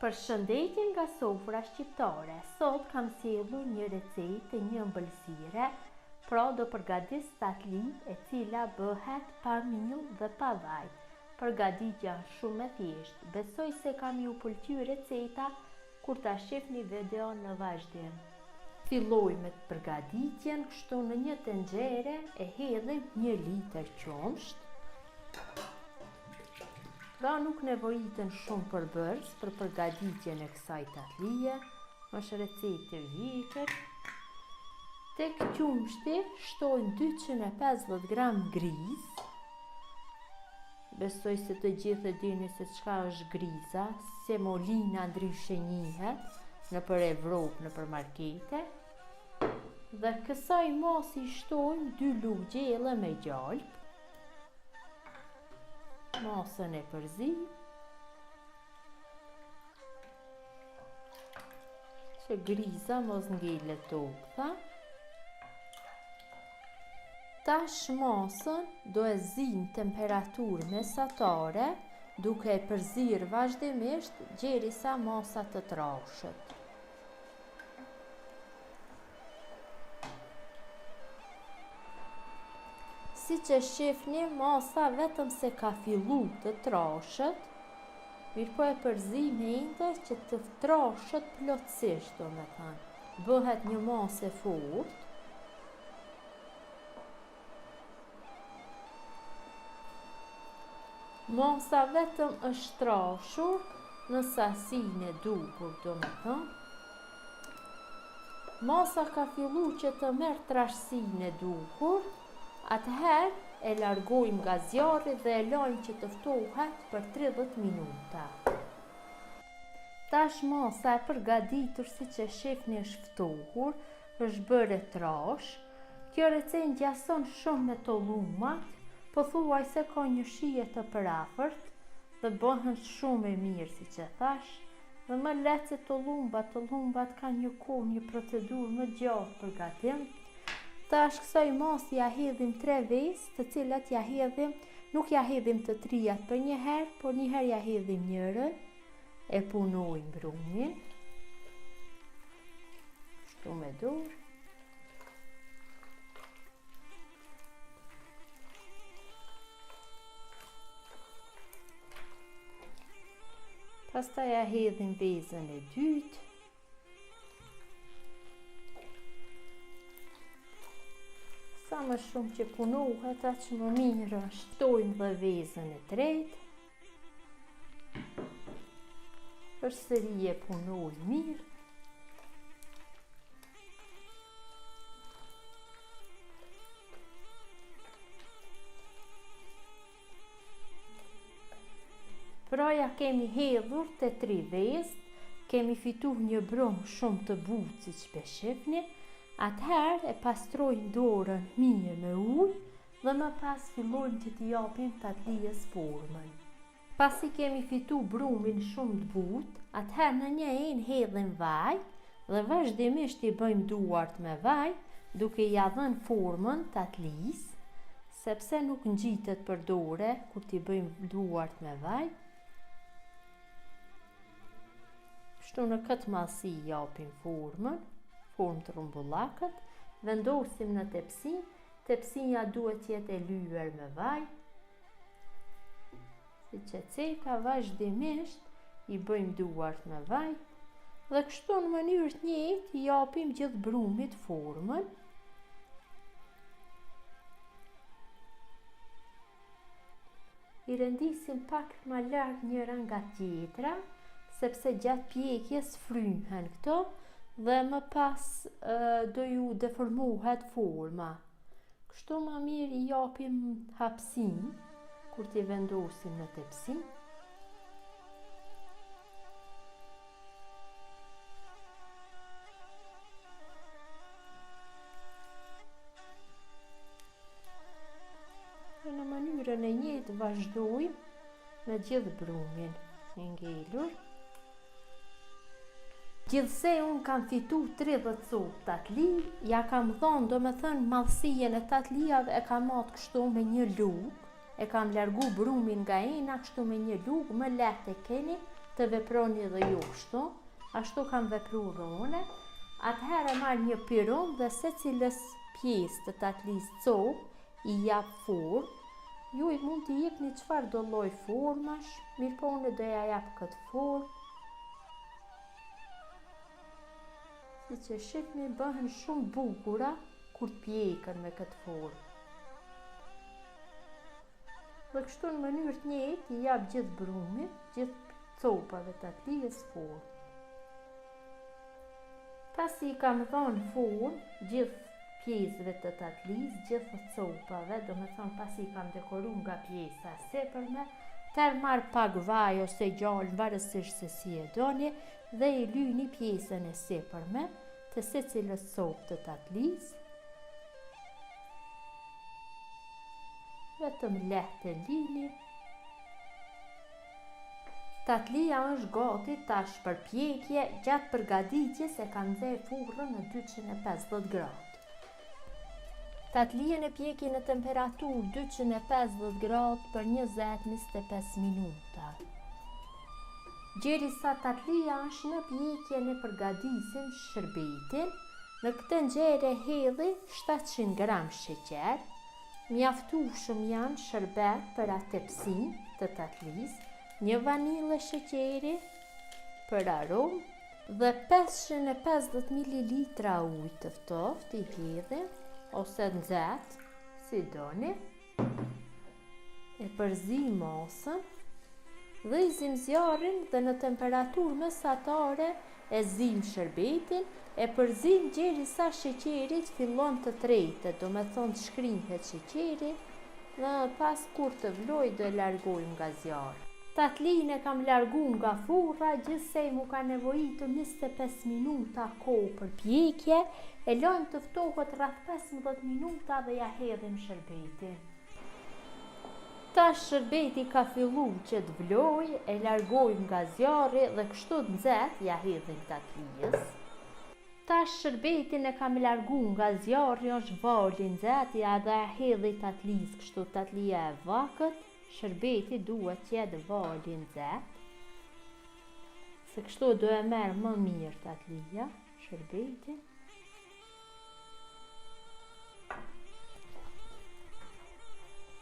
Përshëndetje nga sofra shqiptare. Sot kam sjellur një recetë të një ëmbëlsire, pra do përgatis tatli e cila bëhet pa miell dhe pa vaj. Përgatitja shumë e thjeshtë. Besoj se kam ju pëlqyer receta kur ta shihni videon në vazhdim. Filloj me përgatitjen, kështu në një tenxhere e hedhim 1 litër qumsht. Pra nuk nevojiten shumë përbërës për përgatitjen e kësaj tatlije, është recetë e vjetër. Tek qumshti shtojmë 250 gram grizë. Besoj se të gjithë e dini se çka është griza, semolina ndryshe njihet nëpër Evropë, nëpër markete. Dhe kësaj masi shtojmë 2 lugë gjelle me gjalp. Masën e përzim, që griza mos ngelet tokë. Tash masën do e zim temperaturë mesatare, duke e përzirë vazhdimisht derisa masa të trashet. Si që shifni, masa vetëm se ka fillu të trashet, mirë po e përzim ende që të trashet plotësisht, do me thënë. Bëhet një masë e fortë. Masa vetëm është trashur në sasinë e duhur, do me thënë. Masa ka fillu që të merr trashësinë e duhur. Atëherë e largojmë nga zjarri dhe e lajmë që të ftohet për 30 minuta. Tash masa e përgatitur si që shihni është ftohur, është bërë trash. Kjo recetë ngjason shumë me tollumat, pothuajse ka një shije të përafërt dhe bëhen shumë e mirë si që thash. Dhe më lehtë se tollumat kanë një kohë, një procedurë më gjatë përgatim. Tash kësaj masi ja hedhim 3 vezë, të cilat ja hedhim, nuk ja hedhim të trijat për një herë, por një herë ja hedhim njërën, e punojmë brumin, kështu me dorë. Pastaj ja hedhim vezën e dytë. Sa më shumë që punohet, aq më mirë është. Shtojmë dhe vezën e tretë. Përsëri e punojmë mirë. Pra ja kemi hedhur te 3 vezë, kemi fituar një brum shumë të butë siç po shihni. Atëherë e pastrojmë dorën mirë me ujë dhe më pas fillojmë që t'i japim tatlijës formën. Pasi kemi fitu brumin shumë të butë, atëherë në një enë hedhim vaj dhe vazhdimisht i bëjmë duart me vaj, duke ja dhënë formën tatlijës, sepse nuk ngjitet për dore kur t'i bëjmë duart me vaj. Kështu në këtë masi japim formën. Formë të rumbullakët, vendosim në tepsi, tepsia duhet jetë e lyer me vaj. Si që ceka vazhdimisht i bëjmë duart me vaj dhe kështu në mënyrë të njëjtë i japim gjithë brumit formën. I rendisim pak më larg njëra nga tjetra, sepse gjatë pjekjes fryhen këto. Dhe më pas do ju deformohet forma. Kështu më mirë i japim hapësinë kur t'i vendosim në tepsi. Dhe në mënyrën e njëjtë vazhdojmë me gjithë brumin e ngelur. Gjithsej unë kam fitu 30 copë tatli, ja kam thonë do me thënë madhësien e tatlijave e kam atë kështu me 1 lugë, e kam largu brumin nga ena kështu me 1 lugë, më lehtë e keni të veproni dhe ju kështu, ashtu kam vepruar unë. Atëherë marr një piron dhe secilës pjesë të tatlisë copë i jap formë. Ju i mund t'i jepni çfarë do lloj formash, mirë po unë do ja jap këtë formë. Si që shihni bëhen shumë bukura kur t'pjekën me këtë formë. Dhe kështu në mënyrë të njëjtë i jap gjithë brumit, gjithë copave të tatlijës formë. Pasi i kam dhënë formë gjithë pjesëve të tatlisë, gjithë copave, do me thonë pasi i kam dekoruar nga pjesa sipërme, tërë marr pak vaj ose gjallë varësisht se si e doni dhe i lyni pjesën e sipërme të secilës copë të tatlisë. Vetëm lehtë e lini. Tatlia është gati tash për pjekje, gjatë përgatitjes e kam nxjerr furrën në 250 gradë. Tatlijen e pjeki në temperaturë 250 gradë për 20-25 minuta. Gjerisa tatlia është në pjekje ne përgatisim shërbetin. Në këtë nxjerrje hedhi 700 gram sheqer. Mjaftueshëm janë shërbet për atepsin të tatlisë, 1 vanilë sheqeri për aromë dhe 550 ml ujë të ftoftë i hedhim ose nxehtë, si doni. E përzim mosën dhe i zim zjarrin dhe në temperaturë mesatare e zim shërbetin, e përzim gjerisa sheqerit fillon të tretë, do me thonë të shkrihet sheqeri dhe pas kur të vloj do e largojmë nga zjarri. Tatlinë e kam larguar nga furra, gjithsej mu ka nevojitur 25 minuta kohë për pjekje, e lojmë të ftohet rreth 15 minuta dhe ja hedhim shërbetin. Tash shërbeti ka fillu që të vloj, e largojmë nga zjarri dhe kështu të nxehtë ja hedhim tatlijës. Tash shërbetin e kam larguar nga zjarri, është vali nxehtë, ja dhe ja hedhi tatlijës, kështu tatlia e vakët. Shërbeti duhet që jetë vali nxehtë, se kështu do e merr më mirë tatlija, shërbeti.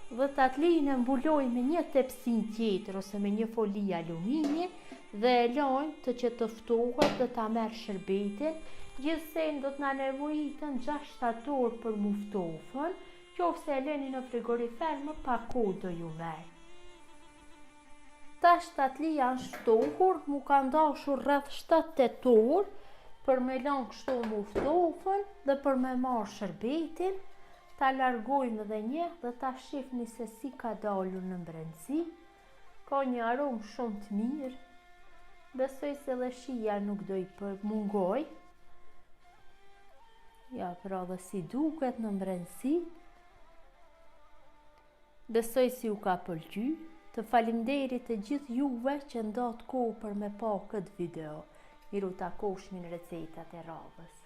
Dhe tatlinë e mbuloj me një tepsin tjetër ose me një foli alumini dhe e lojmë të që të ftohet dhe ta merr shërbetin. Gjithsej do të na nevojiten 6 orë për mu ftofën, qofse e leni në frigorifer më pak kohë do ju merr. Tash tatlia është ftohur, mu ka ndashur rreth 7-8 orë për me lënë kështu mu ftofën dhe për me marrë shërbetin. Ta largojmë edhe një dhe ta shihni se si ka dalur në brendësi. Ka një aromë shumë të mirë. Besoj se dhe shija nuk do i përmungoj. Ja, pra dhe si duket në brendësi. Besoj si u ka pëlqy. Të falimderit të gjithë juve që ndat kohë për me pa këtë video. Miru takoshmi në recetat e radhës.